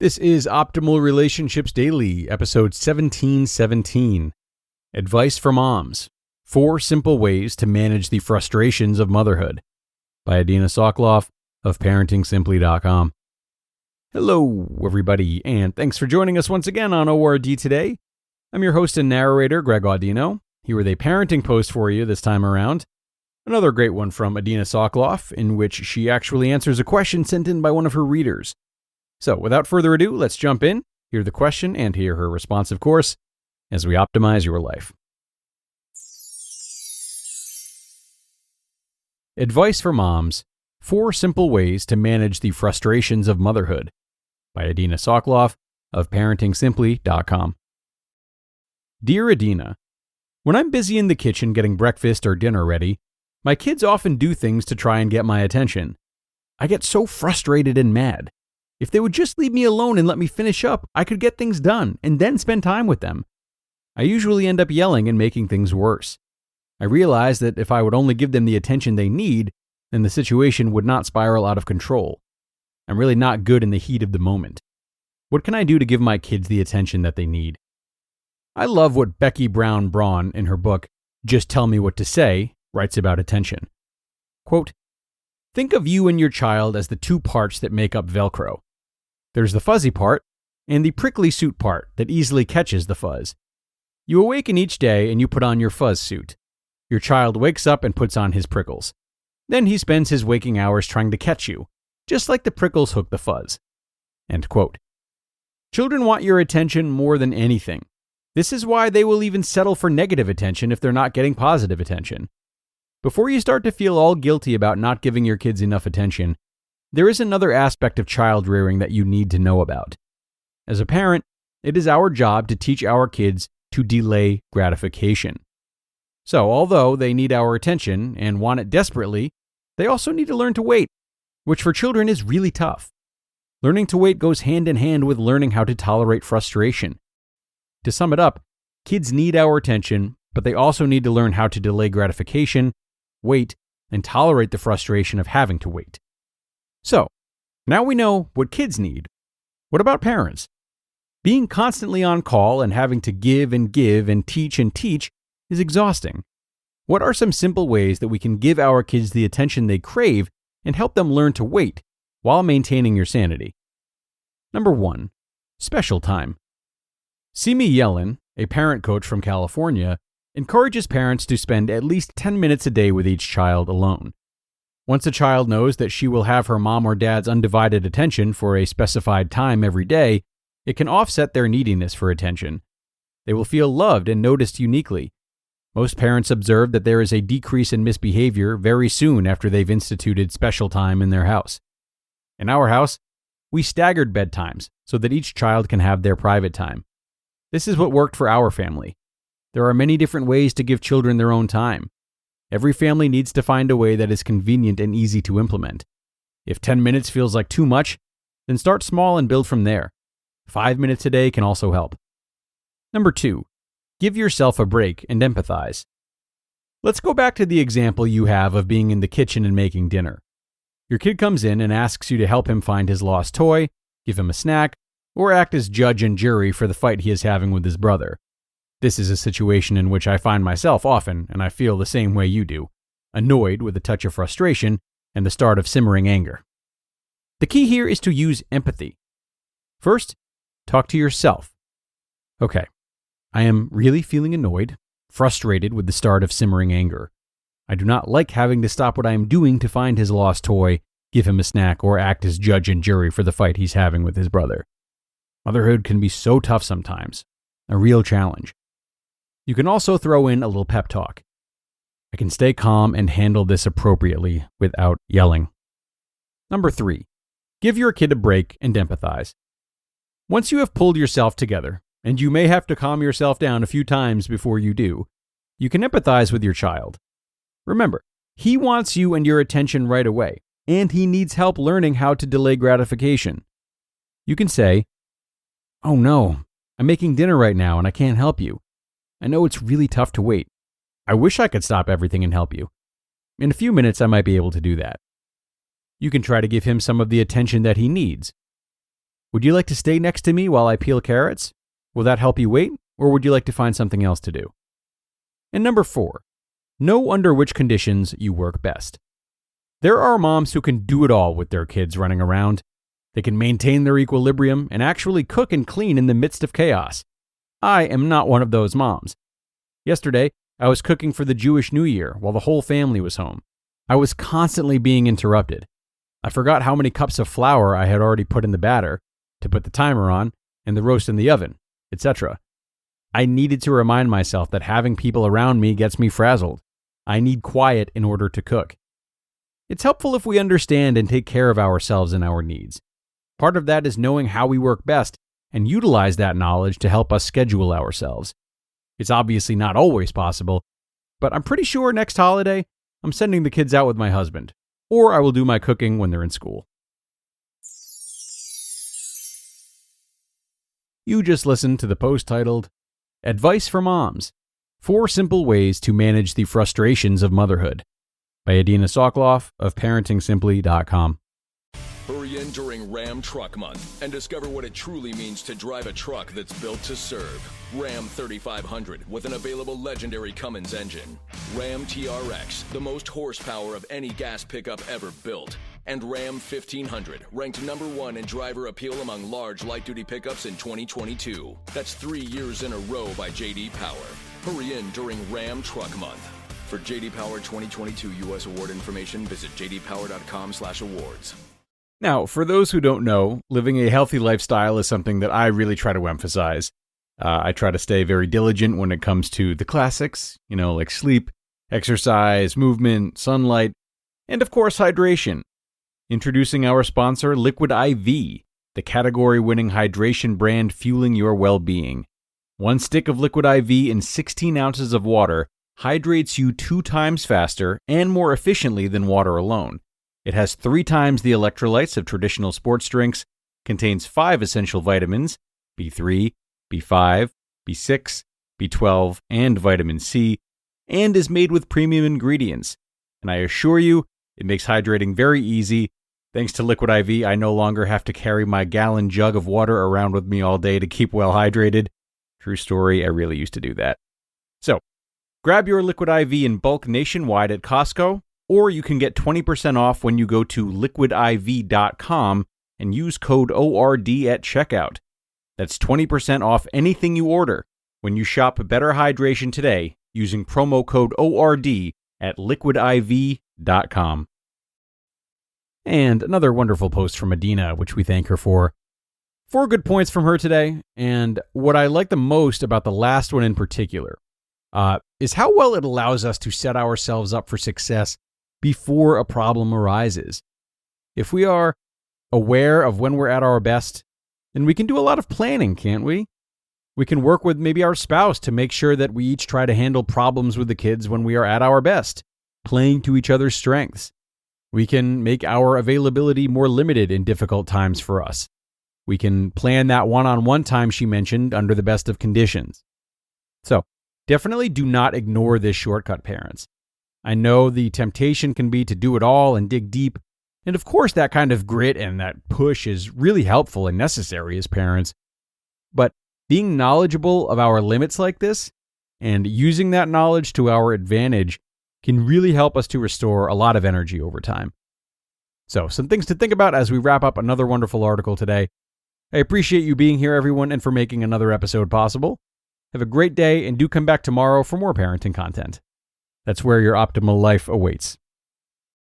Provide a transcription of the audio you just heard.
This is Optimal Relationships Daily, episode 1717. Advice for Moms: 4 Simple Ways to Manage the Frustrations of Motherhood, by Adina Soclof of ParentingSimply.com. Hello, everybody, and thanks for joining us once again on ORD Today. I'm your host and narrator, Greg Audino, here with a parenting post for you this time around. Another great one from Adina Soclof, in which she actually answers a question sent in by one of her readers. So, without further ado, let's jump in, hear the question, and hear her response, of course, as we optimize your life. Advice for Moms: 4 Simple Ways to Manage the Frustrations of Motherhood, by Adina Soclof of ParentingSimply.com. Dear Adina, when I'm busy in the kitchen getting breakfast or dinner ready, my kids often do things to try and get my attention. I get so frustrated and mad. If they would just leave me alone and let me finish up, I could get things done and then spend time with them. I usually end up yelling and making things worse. I realize that if I would only give them the attention they need, then the situation would not spiral out of control. I'm really not good in the heat of the moment. What can I do to give my kids the attention that they need? I love what Becky Brown Braun, in her book, Just Tell Me What to Say, writes about attention. Quote, "Think of you and your child as the 2 parts that make up Velcro. There's the fuzzy part and the prickly suit part that easily catches the fuzz. You awaken each day and you put on your fuzz suit. Your child wakes up and puts on his prickles. Then he spends his waking hours trying to catch you, just like the prickles hook the fuzz." End quote. Children want your attention more than anything. This is why they will even settle for negative attention if they're not getting positive attention. Before you start to feel all guilty about not giving your kids enough attention, there is another aspect of child rearing that you need to know about. As a parent, it is our job to teach our kids to delay gratification. So, although they need our attention and want it desperately, they also need to learn to wait, which for children is really tough. Learning to wait goes hand in hand with learning how to tolerate frustration. To sum it up, kids need our attention, but they also need to learn how to delay gratification, wait, and tolerate the frustration of having to wait. So, now we know what kids need. What about parents? Being constantly on call and having to give and teach is exhausting. What are some simple ways that we can give our kids the attention they crave and help them learn to wait while maintaining your sanity? Number 1, special time. Simi Yellen, a parent coach from California, encourages parents to spend at least 10 minutes a day with each child alone. Once a child knows that she will have her mom or dad's undivided attention for a specified time every day, it can offset their neediness for attention. They will feel loved and noticed uniquely. Most parents observe that there is a decrease in misbehavior very soon after they've instituted special time in their house. In our house, we staggered bedtimes so that each child can have their private time. This is what worked for our family. There are many different ways to give children their own time. Every family needs to find a way that is convenient and easy to implement. If 10 minutes feels like too much, then start small and build from there. 5 minutes a day can also help. Number 2, give yourself a break and empathize. Let's go back to the example you have of being in the kitchen and making dinner. Your kid comes in and asks you to help him find his lost toy, give him a snack, or act as judge and jury for the fight he is having with his brother. This is a situation in which I find myself often, and I feel the same way you do, annoyed with a touch of frustration and the start of simmering anger. The key here is to use empathy. First, talk to yourself. Okay, I am really feeling annoyed, frustrated with the start of simmering anger. I do not like having to stop what I am doing to find his lost toy, give him a snack, or act as judge and jury for the fight he's having with his brother. Motherhood can be so tough sometimes, a real challenge. You can also throw in a little pep talk. I can stay calm and handle this appropriately without yelling. Number 3, give your kid a break and empathize. Once you have pulled yourself together, and you may have to calm yourself down a few times before you do, you can empathize with your child. Remember, he wants you and your attention right away, and he needs help learning how to delay gratification. You can say, "Oh no, I'm making dinner right now and I can't help you. I know it's really tough to wait. I wish I could stop everything and help you. In a few minutes, I might be able to do that." You can try to give him some of the attention that he needs. Would you like to stay next to me while I peel carrots? Will that help you wait, or would you like to find something else to do? And number 4, know under which conditions you work best. There are moms who can do it all with their kids running around. They can maintain their equilibrium and actually cook and clean in the midst of chaos. I am not one of those moms. Yesterday, I was cooking for the Jewish New Year while the whole family was home. I was constantly being interrupted. I forgot how many cups of flour I had already put in the batter, to put the timer on, and the roast in the oven, etc. I needed to remind myself that having people around me gets me frazzled. I need quiet in order to cook. It's helpful if we understand and take care of ourselves and our needs. Part of that is knowing how we work best and utilize that knowledge to help us schedule ourselves. It's obviously not always possible, but I'm pretty sure next holiday I'm sending the kids out with my husband, or I will do my cooking when they're in school. You just listened to the post titled, Advice for Moms: 4 Simple Ways to Manage the Frustrations of Motherhood, by Adina Soclof of ParentingSimply.com. Hurry in during Ram Truck Month and discover what it truly means to drive a truck that's built to serve. Ram 3500 with an available legendary Cummins engine. Ram TRX, the most horsepower of any gas pickup ever built. And Ram 1500, ranked number 1 in driver appeal among large light-duty pickups in 2022. That's 3 years in a row by J.D. Power. Hurry in during Ram Truck Month. For J.D. Power 2022 U.S. award information, visit jdpower.com/awards. Now, for those who don't know, living a healthy lifestyle is something that I really try to emphasize. I try to stay very diligent when it comes to the classics, like sleep, exercise, movement, sunlight, and of course, hydration. Introducing our sponsor, Liquid IV, the category-winning hydration brand fueling your well-being. 1 stick of Liquid IV in 16 ounces of water hydrates you 2 times faster and more efficiently than water alone. It has 3 times the electrolytes of traditional sports drinks, contains 5 essential vitamins, B3, B5, B6, B12, and vitamin C, and is made with premium ingredients. And I assure you, it makes hydrating very easy. Thanks to Liquid IV, I no longer have to carry my gallon jug of water around with me all day to keep well hydrated. True story, I really used to do that. So, grab your Liquid IV in bulk nationwide at Costco, or you can get 20% off when you go to liquidiv.com and use code ORD at checkout. That's 20% off anything you order when you shop Better Hydration today using promo code ORD at liquidiv.com. And another wonderful post from Adina, which we thank her for. 4 good points from her today, and what I like the most about the last one in particular is how well it allows us to set ourselves up for success before a problem arises. If we are aware of when we're at our best, then we can do a lot of planning, can't we? We can work with maybe our spouse to make sure that we each try to handle problems with the kids when we are at our best, playing to each other's strengths. We can make our availability more limited in difficult times for us. We can plan that one-on-one time she mentioned under the best of conditions. So, definitely do not ignore this shortcut, parents. I know the temptation can be to do it all and dig deep, and of course that kind of grit and that push is really helpful and necessary as parents. But being knowledgeable of our limits like this, and using that knowledge to our advantage, can really help us to restore a lot of energy over time. So, some things to think about as we wrap up another wonderful article today. I appreciate you being here, everyone, and for making another episode possible. Have a great day, and do come back tomorrow for more parenting content. That's where your optimal life awaits.